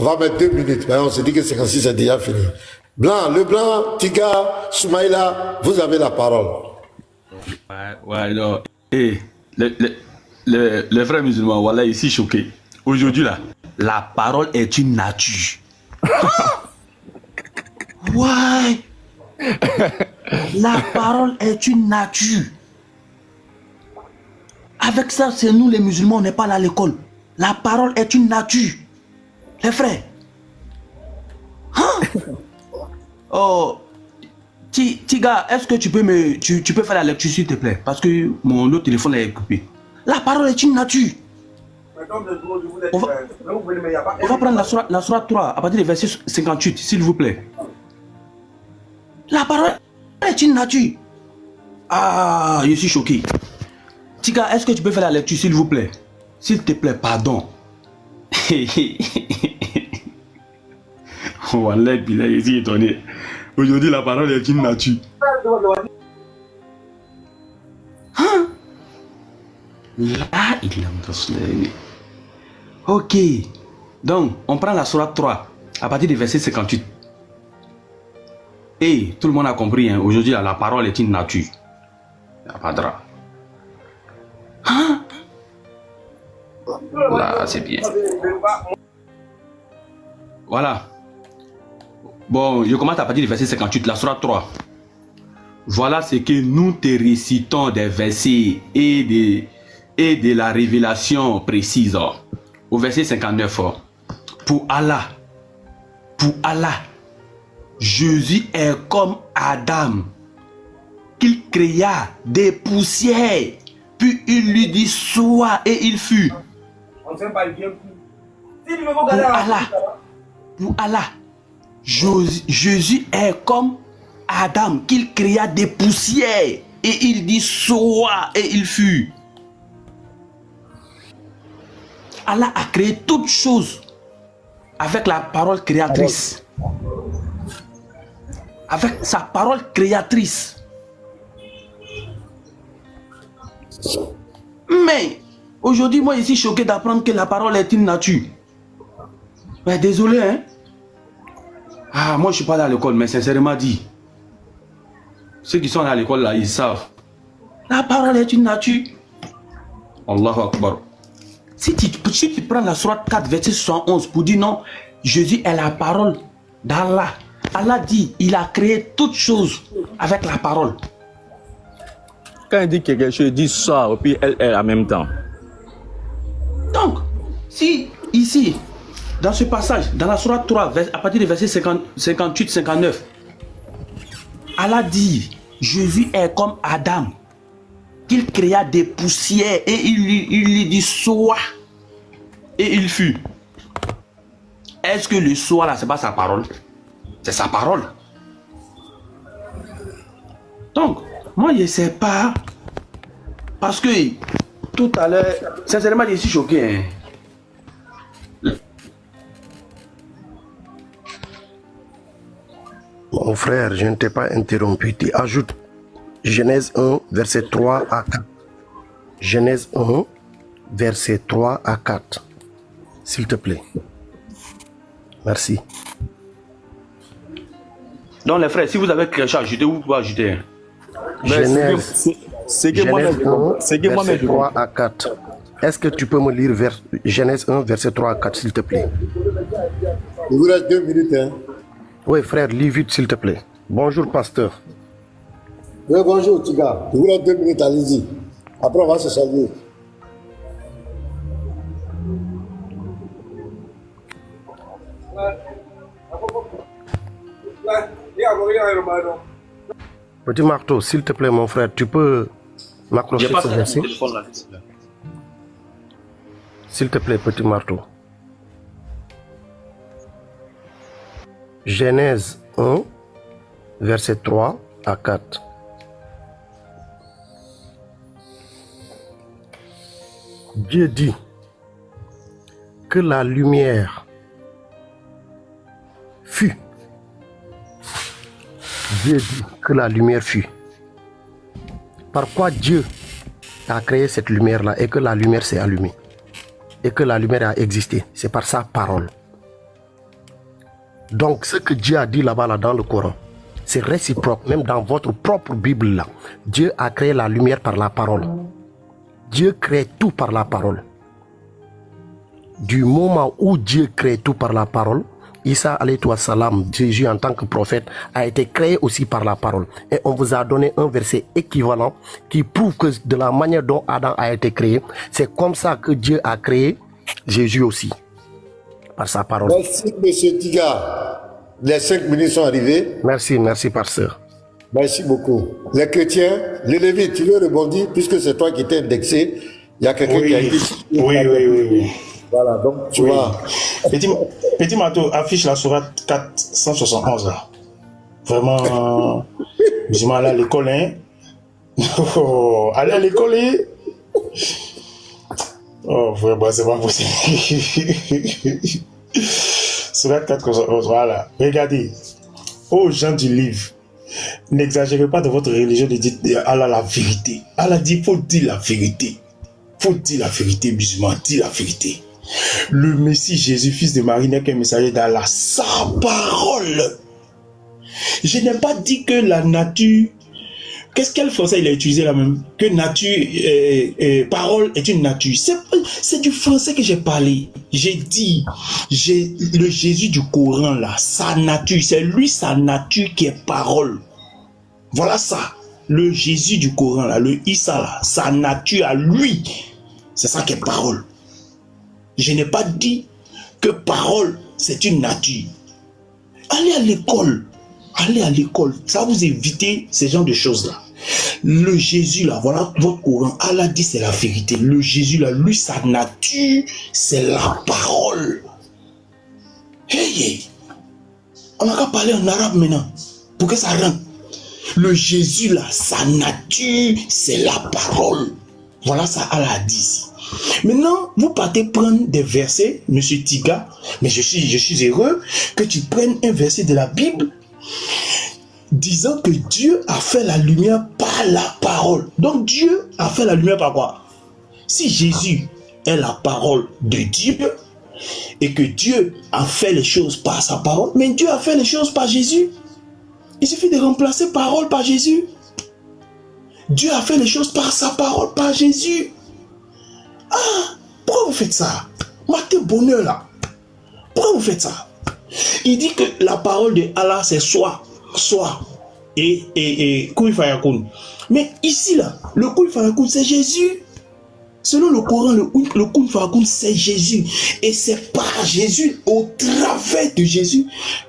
On va mettre 2 minutes, mais on se dit que 56 est déjà fini. Blanc, le blanc, Tiga, Soumaïla, vous avez la parole. Ouais, non. Et les frères musulmans, voilà, ici choqués. Aujourd'hui, là, la parole est une nature. Ouais. La parole est une nature. Avec ça, c'est nous les musulmans, on n'est pas là à l'école. La parole est une nature. Les frères. Hein? Oh. Tiga, est-ce que tu peux faire la lecture s'il te plaît? Parce que mon autre téléphone est coupé. La parole est une nature. On va prendre la sourate 3 à partir du verset 58, s'il vous plaît. La parole est une nature. Ah, je suis choqué. Tiga, est-ce que tu peux faire la lecture s'il vous plaît? S'il te plaît, pardon. Wallah, je suis étonné. Aujourd'hui, la parole est une nature. Hein? Là, il a... Ok. Donc, on prend la sourate 3 à partir du verset 58. Et tout le monde a compris, hein, aujourd'hui, la parole est une nature. Il n'y a pas de drap. Hein? Là, c'est bien. Voilà. Bon, je commence à partir du verset 58, la sourate 3. Voilà ce que nous te récitons des versets et de la révélation précise. Au verset 59. Pour Allah, Jésus est comme Adam, qu'il créa des poussières, puis il lui dit sois et il fut. Pour Allah, Jésus est comme Adam, qu'il créa des poussières, et il dit sois et il fut. Allah a créé toutes choses avec la parole créatrice. Avec sa parole créatrice. Mais aujourd'hui, moi, je suis choqué d'apprendre que la parole est une nature. Ouais, désolé, hein. Ah, moi, je ne suis pas allé à l'école, mais sincèrement dit, ceux qui sont à l'école, là, ils savent. La parole est une nature. Allahu Akbar. Si tu prends la sourate 4, verset 71 pour dire non, Jésus est la parole d'Allah. Allah dit, il a créé toutes choses avec la parole. Quand il dit quelque chose, il dit ça, et puis elle est en même temps. Donc, si ici, dans ce passage, dans la sourate 3, à partir du verset 58-59, Allah dit, Jésus est comme Adam, qu'il créa des poussières et il lui dit sois et il fut. Est-ce que le sois là, c'est pas sa parole? C'est sa parole. Donc, moi je ne sais pas, parce que tout à l'heure, sincèrement je suis choqué. Hein. Mon frère, je ne t'ai pas interrompu. Tu ajoutes Genèse 1, verset 3 à 4. Genèse 1, verset 3 à 4. S'il te plaît. Merci. Donc les frères, si vous avez quelque chose à ajouter, vous pouvez ajouter. Genèse 1, verset 3 à 4. Est-ce que tu peux me lire Genèse 1, verset 3 à 4, s'il te plaît? Il vous reste 2 minutes, hein. Oui, frère, lis vite, s'il te plaît. Bonjour, pasteur. Oui, bonjour, Tiga. Il vous reste 2 minutes, allez-y. Après, on va se saluer. Petit marteau, s'il te plaît, mon frère, tu peux m'accrocher ce verset? S'il te plaît, petit marteau. Genèse 1, verset 3 à 4. Dieu dit que la lumière fut. Dieu dit que la lumière fut. Par quoi Dieu a créé cette lumière-là et que la lumière s'est allumée et que la lumière a existé? C'est par sa parole. Donc, ce que Dieu a dit là-bas là, dans le Coran, c'est réciproque. Même dans votre propre Bible, là, Dieu a créé la lumière par la parole. Dieu crée tout par la parole. Du moment où Dieu crée tout par la parole, Isa alayhi salam, Jésus en tant que prophète, a été créé aussi par la parole. Et on vous a donné un verset équivalent qui prouve que de la manière dont Adam a été créé, c'est comme ça que Dieu a créé Jésus aussi, par sa parole. Merci, monsieur Tiga. Les 5 minutes sont arrivées. Merci, merci, pasteur. Merci beaucoup. Les chrétiens, les Lévites, tu veux rebondir, puisque c'est toi qui t'es indexé. Il y a quelqu'un qui a dit. Oui. Voilà, donc tu vois. Petit Mato, affiche la sourate 471 là. Vraiment, musulman, aller à l'école, hein. Oh, aller à l'école, hein. Oh, vraiment, c'est pas possible. Sourate 471, voilà. Regardez. Aux gens du livre, n'exagérez pas de votre religion de dire Allah la vérité. Allah dit, faut dire la vérité. Faut dire la vérité, musulman, dire la vérité. Le Messie Jésus, fils de Marie, n'est qu'un messager d'Allah. Sa parole. Je n'ai pas dit que la nature... Qu'est-ce quel français il a utilisé là même? Que nature, parole est une nature. C'est du français que j'ai parlé. J'ai dit, le Jésus du Coran là, sa nature, c'est lui sa nature qui est parole. Voilà ça. Le Jésus du Coran là, le Issa là, sa nature à lui, c'est ça qui est parole. Je n'ai pas dit que parole, c'est une nature. Allez à l'école. Allez à l'école. Ça va vous éviter ces genres de choses-là. Le Jésus, là, voilà votre Coran. Allah dit c'est la vérité. Le Jésus, là, lui, sa nature, c'est la parole. Hey. On n'a qu'à parler en arabe maintenant. Pour que ça rentre. Le Jésus, là, sa nature, c'est la parole. Voilà ça, Allah dit ici. Maintenant, vous partez prendre des versets, monsieur Tiga, mais je suis heureux que tu prennes un verset de la Bible disant que Dieu a fait la lumière par la parole. Donc Dieu a fait la lumière par quoi? Si Jésus est la parole de Dieu et que Dieu a fait les choses par sa parole, mais Dieu a fait les choses par Jésus. Il suffit de remplacer parole par Jésus. Dieu a fait les choses par sa parole, par Jésus. Ah, pourquoi vous faites ça? Matin bonheur là. Pourquoi vous faites ça? Il dit que la parole de Allah c'est soit et Kun Fayakun. Mais ici là, le Kun Fayakun c'est Jésus. Selon le Coran, le Kun Fayakun c'est Jésus. Et c'est par Jésus, au travers de Jésus,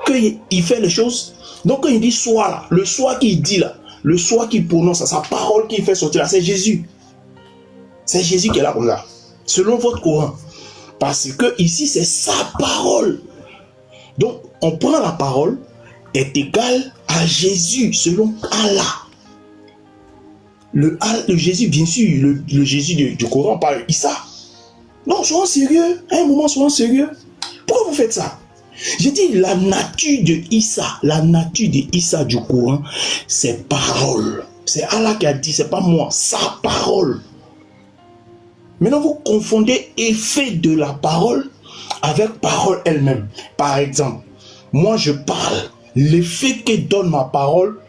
qu'il fait les choses. Donc quand il dit soit là, le soit qu'il dit là, le soit qu'il prononce, sa parole qu'il fait sortir là, c'est Jésus. C'est Jésus qui est là comme ça. Selon votre Coran. Parce que ici, c'est sa parole. Donc, on prend la parole est égal à Jésus, selon Allah. Le Jésus, bien sûr, le Jésus du Coran parle Issa. Non, soyons sérieux. À un moment, soyons sérieux. Pourquoi vous faites ça? J'ai dit la nature de Issa, la nature de Issa du Coran, c'est parole. C'est Allah qui a dit, c'est pas moi, sa parole. Maintenant, vous confondez effet de la parole avec parole elle-même. Par exemple, moi je parle, l'effet que donne ma parole,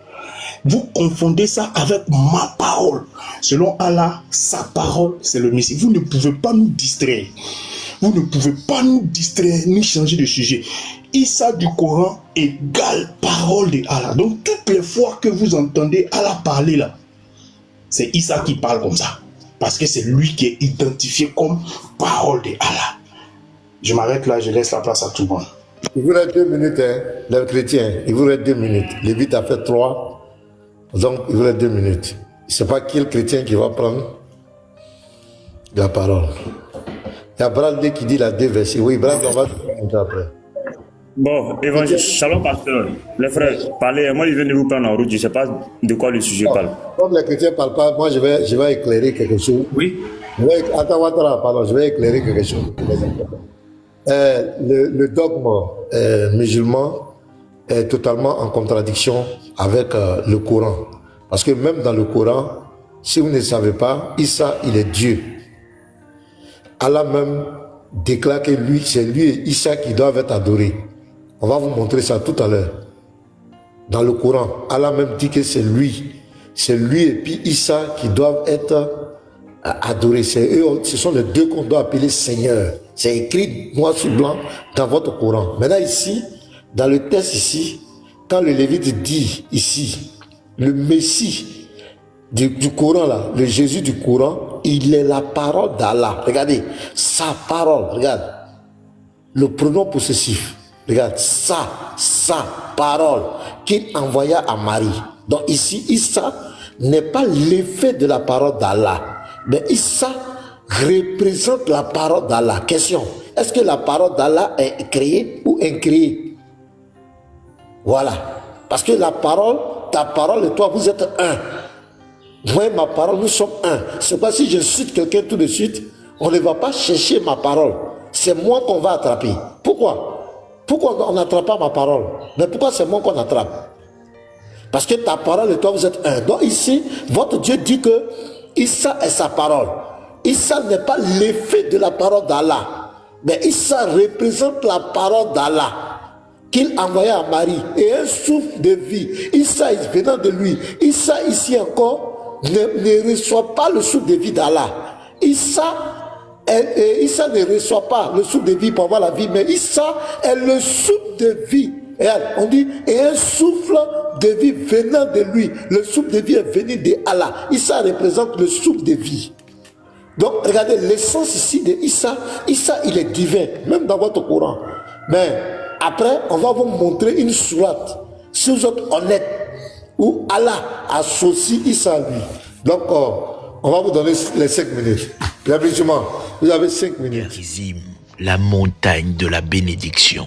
vous confondez ça avec ma parole. Selon Allah, sa parole, c'est le Messie. Vous ne pouvez pas nous distraire. Vous ne pouvez pas nous distraire, ni changer de sujet. Issa du Coran égale parole de Allah. Donc, toutes les fois que vous entendez Allah parler là, c'est Issa qui parle comme ça. Parce que c'est lui qui est identifié comme parole de Allah. Je m'arrête là, je laisse la place à tout le monde. Il vous reste 2 minutes, hein, les chrétiens. Il vous reste 2 minutes. Lévite a fait 3. Donc, il vous reste 2 minutes. Je ne sais pas quel chrétien qui va prendre la parole. Il y a Brandé qui dit la 2 versets. Oui, Brandé, on va te après. Bon, évangile, shalom pasteur, les frères, parlez, moi je viens de vous prendre en route, je ne sais pas de quoi le sujet parle. Comme les chrétiens ne parlent pas, moi je vais éclairer quelque chose. Oui. Je vais éclairer quelque chose. Le dogme musulman est totalement en contradiction avec le Coran. Parce que même dans le Coran, si vous ne savez pas, Issa, il est Dieu. Allah même déclare que lui, c'est lui et Issa qui doivent être adorés. On va vous montrer ça tout à l'heure. Dans le Coran, Allah même dit que c'est lui. C'est lui et puis Issa qui doivent être adorés. Ce sont les deux qu'on doit appeler Seigneur. C'est écrit noir sur blanc dans votre Coran. Maintenant ici, dans le texte ici, quand le Lévite dit ici, le Messie du Coran là, le Jésus du Coran, il est la parole d'Allah. Regardez, sa parole, regarde. Le pronom possessif. Regarde, sa parole qu'il envoya à Marie. Donc ici, Issa n'est pas l'effet de la parole d'Allah. Mais Issa représente la parole d'Allah. Question, est-ce que la parole d'Allah est créée ou incréée? Voilà. Parce que la parole, ta parole et toi, vous êtes un. Moi et ma parole, nous sommes un. C'est pas si je cite quelqu'un tout de suite, on ne va pas chercher ma parole. C'est moi qu'on va attraper. Pourquoi? Pourquoi on n'attrape pas ma parole? Mais pourquoi c'est moi qu'on attrape? Parce que ta parole et toi, vous êtes un. Donc ici, votre Dieu dit que Issa est sa parole. Issa n'est pas l'effet de la parole d'Allah. Mais Issa représente la parole d'Allah qu'il envoya à Marie. Et un souffle de vie. Issa est venant de lui. Issa ici encore ne reçoit pas le souffle de vie d'Allah. Issa ne reçoit pas le souffle de vie pour avoir la vie, mais Issa est le souffle de vie. Et on dit, et un souffle de vie venant de lui. Le souffle de vie est venu de Allah. Issa représente le souffle de vie. Donc, regardez, l'essence ici de Issa, Issa, il est divin, même dans votre Coran. Mais après, on va vous montrer une sourate, si vous êtes honnête, où Allah associe Issa à lui. Donc, on va vous donner les 5 minutes. Bien, musulman, vous avez 5 minutes. La montagne de la bénédiction.